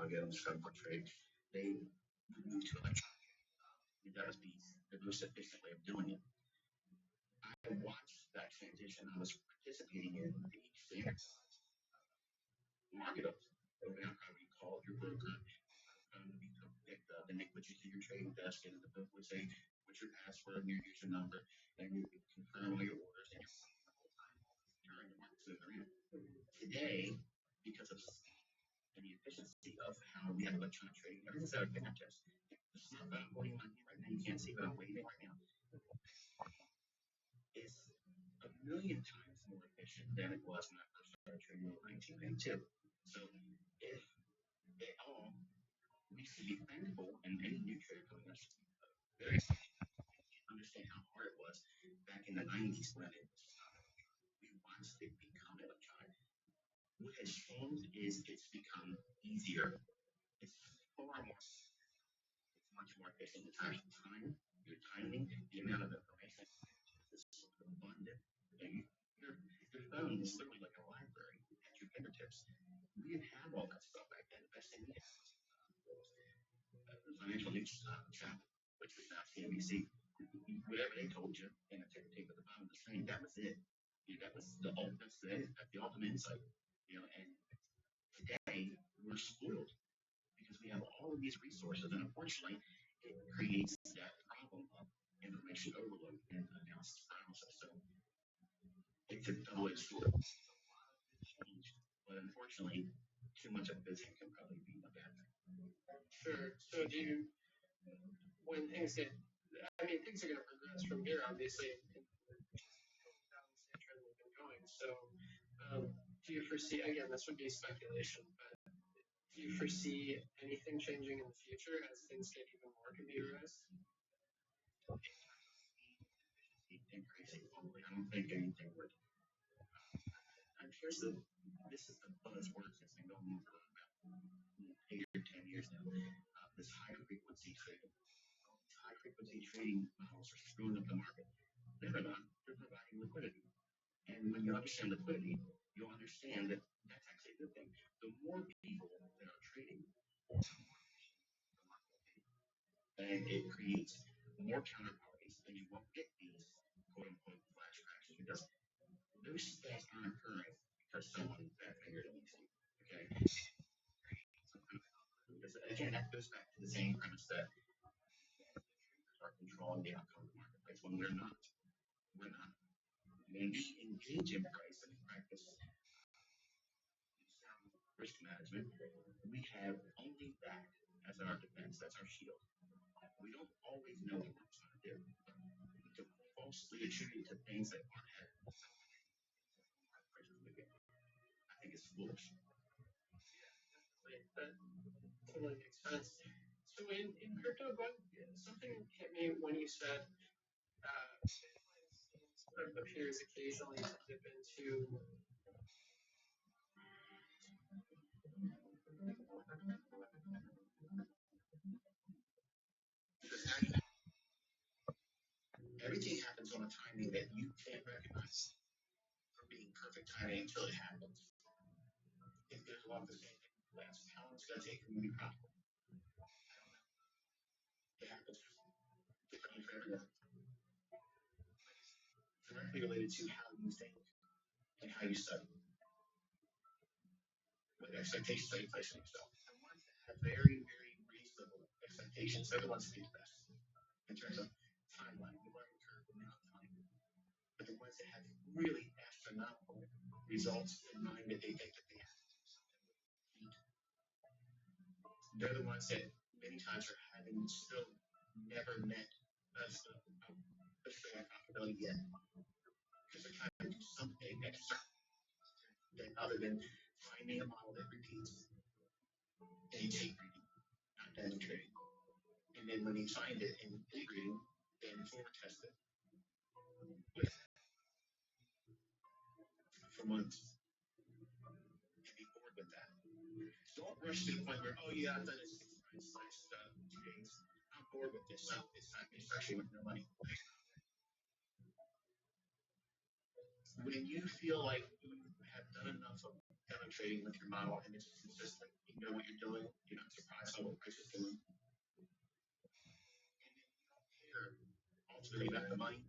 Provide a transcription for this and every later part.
how they describe for trade, they moved to electronic. That was the most efficient way of doing it. I watched that transition. I was participating in the standard market of opening up how you call your broker. You pick the nick what you see your trading desk, and the book would say what's your password and your user number, and you would confirm all your orders and your during the market moving around. Today, because of and the efficiency of how we have electronic trading, everything's out of fingertips test. The smartphone I'm holding on here right now, you can't see, but I'm waving right now, is a million times more efficient than it was when I first started trading in 1992. So if they all we should be thankful, and any new trader coming up should be very understand how hard it was back in the 90s when it was we watched it become electronic. What has changed is it's become easier. It's far more, it's much more efficient in terms of time, your timing, the amount of information is abundant. And your phone is literally like a library at your fingertips. We didn't have all that stuff back then. The best thing we had was the financial news channel, which was now CNBC. Whatever they told you in a ticker tape at the bottom of the screen, that was it. That was that's the ultimate insight. And today we're spoiled because we have all of these resources, and unfortunately, it creates that problem of information overload and analysis paralysis. So it's a double-edged sword. Changed, but unfortunately, too much of a good thing can probably be a bad thing. Sure. So do you, when things get, I mean, things are going to progress from here, obviously, and down the same trend we've been going. So do you foresee, again, this would be speculation, but do you foresee anything changing in the future as things get even more computerized? Increasing globally. I don't think anything would. Here's this is the buzzword that's been going on for about 8 or 10 years now. This high frequency trading. High frequency trading models are screwing up the market. They're not. They're providing liquidity. And when you understand liquidity, you'll understand that that's actually a good thing. The more people that are trading, the more the market will be. And it creates more counterparties, and you won't get these quote unquote flash crashes because those stats aren't occurring because someone bad fingered an EC. Okay. Because again, that goes back to the same premise that traders are controlling the outcome of the marketplace when we're not. We're not. When we engage in price and practice sound risk management, we have only that as our defense, that's our shield. We don't always know what we're trying to do. To falsely attribute to things that aren't happening, I think it's foolish. Yeah, that totally makes sense. So in crypto, something hit me when you said Bitcoin appears occasionally to dip into everything happens on a timing that you can't recognize from being perfect timing until it happens. It goes along the same thing. Last, how long it's going to take for me to be profitable? It happens differently for everyone. It's directly related to how you think and how you study. What expectations are you placing on yourself? The ones that have very, very reasonable expectations, they're the ones that do the best in terms of timeline, the learning curve, amount of time. But the ones that have really astronomical results in mind that they think that they have to do something with, they're the ones that many times are having still never met a fair profitability yet. Because they're trying to do something extra other than finding a model that repeats and take reading, not demonstrating. And then when you find it and integrating, then forward test it for months and be bored with that. Don't rush to the point where, oh yeah, I've done it 6 months, 2 days. I'm bored with this. It's time to start with no money. When you feel like you have done enough of demonstrating with your model and it's consistent, you know what you're doing, you're not surprised by what price is doing, and then you don't care ultimately about the money,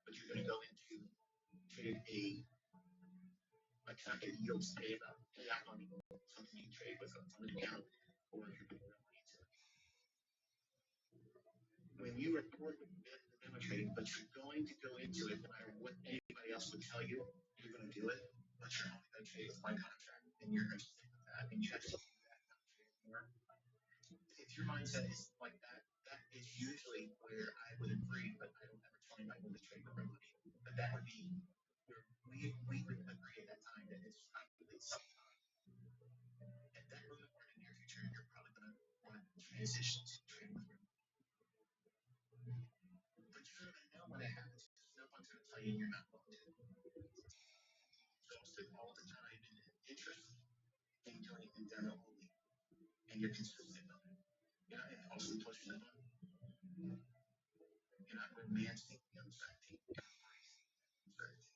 but you're going to go into trade a account that yields pay about pay out money, something you trade with from an account, or if you're putting money into it. When you report the demonstrating, but you're going to go into it no matter what anybody else would tell you, you're going to do it, but you're only going to trade with one contract, and you're going to stick with that, and you have to do that, not trade more. If your mindset is like that, that is usually where I would agree, but I don't ever tell anybody to trade with my money. But that would be where we would agree at that time that it's not really something. At that moment or in the near future, you're probably going to want to transition to trading with your money. But you're going to know when it happens because no one's going to tell you you're not going to. Exhausted all the time and interest in doing it in demo only, and you're consistent on it. You're not impulsively pushing the button. You're not romancing the uncertainty. You're embracing the uncertainty.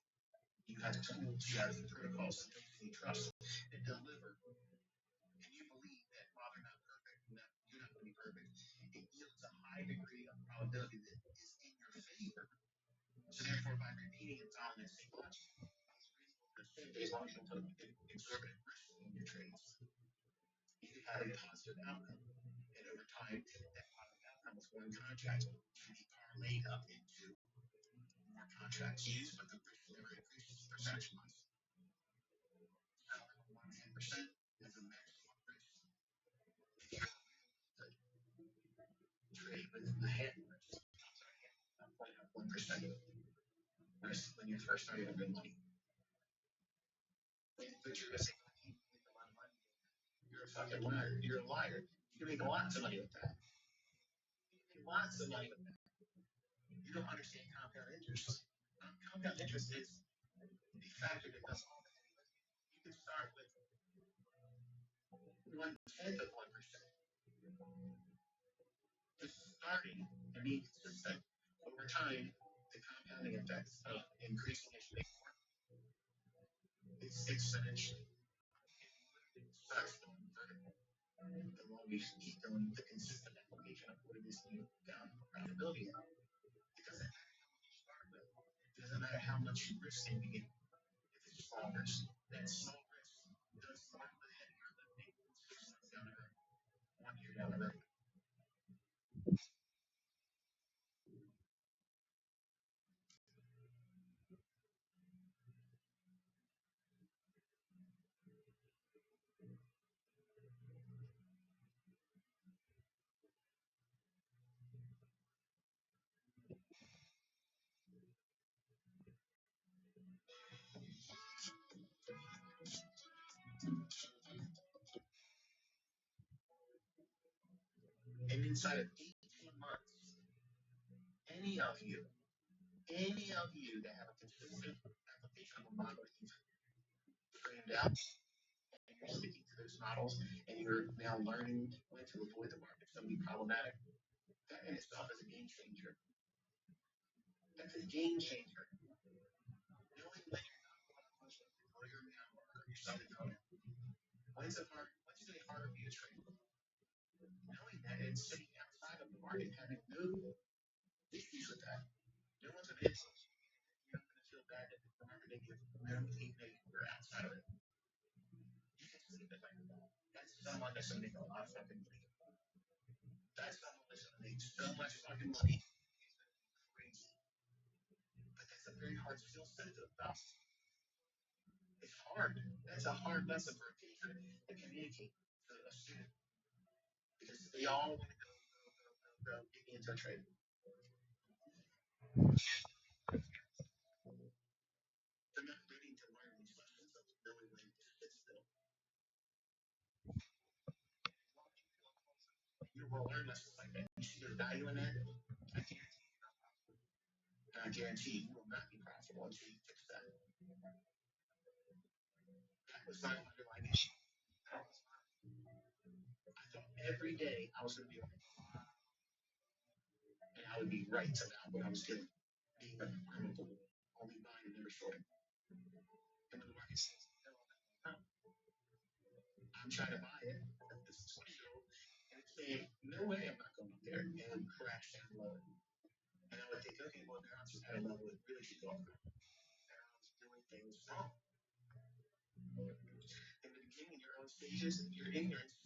You have tools, you have protocols, things that you trust that deliver. And you believe that while they're not perfect and that you're not going to be perfect, it yields a high degree of probability that is in your favor. So therefore, by repeating it on that same logic, it's reasonable to assume that as long as you don't put exorbitant risk in your trades, you could have a positive outcome. And over time, that positive outcome with one contract can be parlayed up into more contracts used, but the risk never increases percentage wise. 10% as a maximum risk. If you're trade with a hand risk, I'm sorry, 1% risk when you're first starting to make money. But you're going to say, I can't make a lot of money. You're a fucking liar. You're a liar. You can make lots of money with that. You can make lots of money with that. You don't understand compound interest. Compound interest is the factor that does all that. You can start with 1/10 of 1%. Just starting and being consistent over time, the compounding effects of increasing as you make more, it's exponentially. It starts going vertical. The longer you keep doing the consistent application of what it is you found profitability in. It doesn't matter how much you start with. It doesn't matter how much you risk in the beginning. If it's small risk, that small risk does more of the heavier lifting 6 months down the road, 1 year down the road. And inside of 18 months, any of you that have a consistent application of a model that you've framed out, and you're sticking to those models, and you're now learning when to avoid the market, so be problematic. That in itself is a game changer. That's a game changer. Knowing when you're not going to push like the lawyer now or your son coming, when's it harder for you to trade? Knowing that and sitting outside of the market having no issues with that. No one's going to influence you. You're not going to feel bad that the market may give minimum even though you're outside of it. You can sleep at night. That's someone that's going to make a lot of fucking money. That's someone that's going to make so much fucking money. It's crazy. But that's a very hard skill set to adopt. It's hard. That's a hard lesson for a teacher to communicate to a student because they all want to go get me into a trade. They're not ready to learn these lessons of knowing when to sit still. You will learn lessons like that. You see the value in that. I guarantee you will not be profitable until you fix that. That was my underlying issue. I thought every day I was going to be right, and I would be right about what I was doing, being a criminal, only buying and never shorting. market says no. I'm trying to buy it. This is 20-year-old, and it's saying, no way, I'm not going up there, and it would crash down low. And I would think, okay, well, now it's at a level it really should go up. And I was doing things wrong. In the beginning, in your own stages, your ignorance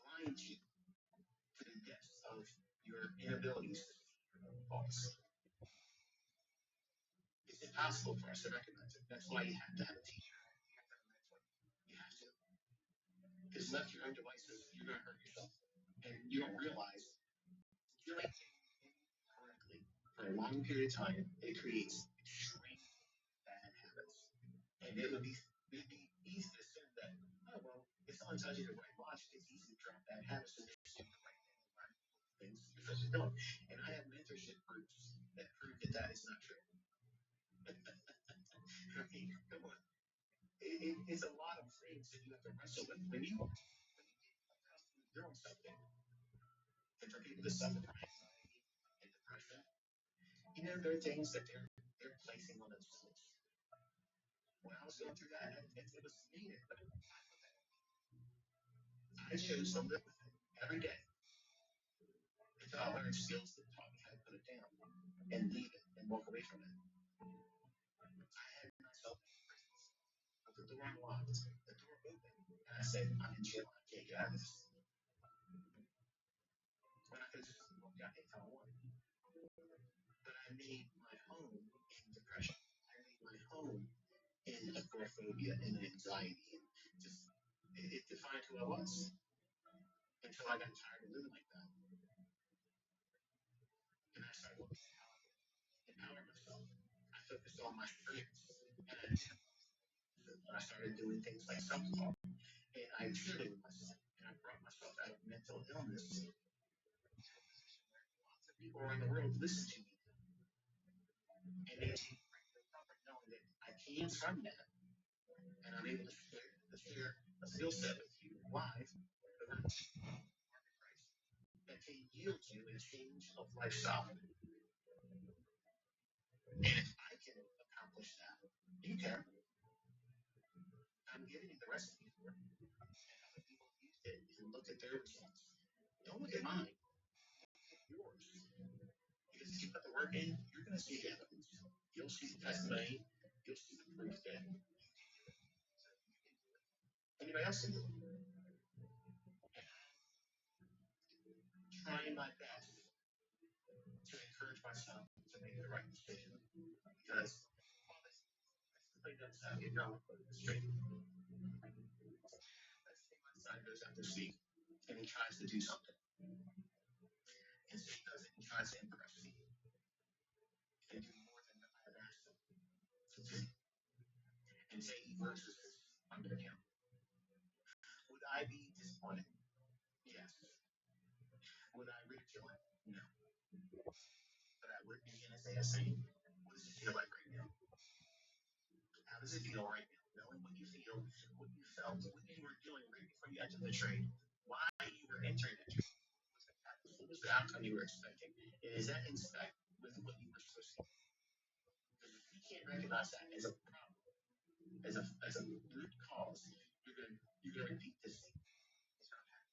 blinds you to the depths of your inabilities to see your own faults. It's impossible for us to recognize it. That's why you have to have a teacher. You have to have a mentor. You have to. Because left your own devices, you're going to hurt yourself. And you don't realize doing things incorrectly for a long period of time, it creates extreme bad habits. And it would be easy to assume that, oh, well, if someone tells you the right watch, it's easy to drop bad habits and just do the right things you're supposed to do. And I have mentorship groups that prove that that is not true. Okay, come on. It's a lot of things that you have to wrestle with. When you get accustomed to doing something, and for people to suffer from anxiety and depression, there are things that they're placing on themselves. When I was going through that, it was needed, but I chose to live with it every day until I learned skills that taught me how to put it down and leave it and walk away from it. I had myself in prisons. The door unlocked, the door opened, and I said, I'm in jail, I can't get out of this. When I could have just walked out anytime I wanted. But I made my home in depression. I made my home in agoraphobia and anxiety, and just it defined who I was until I got tired of living like that. And I started looking at how I could empower myself. I focused on my strengths, and I started doing things like self-talk, and I cheerleaded myself, and I brought myself out of mental illness to a position where lots of people around the world listen to me, and they take great comfort knowing that I came from that, and I'm able to share a skill set with you live over market price that can yield you a change of lifestyle. And if I can accomplish that, you can. I'm giving you the recipe for it. And other people used it and look at their results. Don't look at mine, look at yours. Because if you put the work in, you're going to see the evidence. You'll see the testimony. You'll see the proof that you can do it. So you can do it. Anybody else can do it. And I'm trying my best to encourage myself to make the right decision. Because while this simply doesn't sound good, no, but it's straight. Let's say my son goes out to sea and he tries to do something. And so he does it and tries to impress me and do more than I have asked him to do. And say he versus his under account. Would I be disappointed? Yes. Would I ridicule him? No. But I would begin to say the same. What does it feel like right now? How does it feel right now? Knowing what you feel, what you felt, what you were doing right before you entered the trade, why you were entering the trade, what was the outcome you were expecting? And is that in spec with what you were supposed to do? Because if you can't recognize that as a problem, as a root cause, you're gonna repeat this thing. It's gonna happen.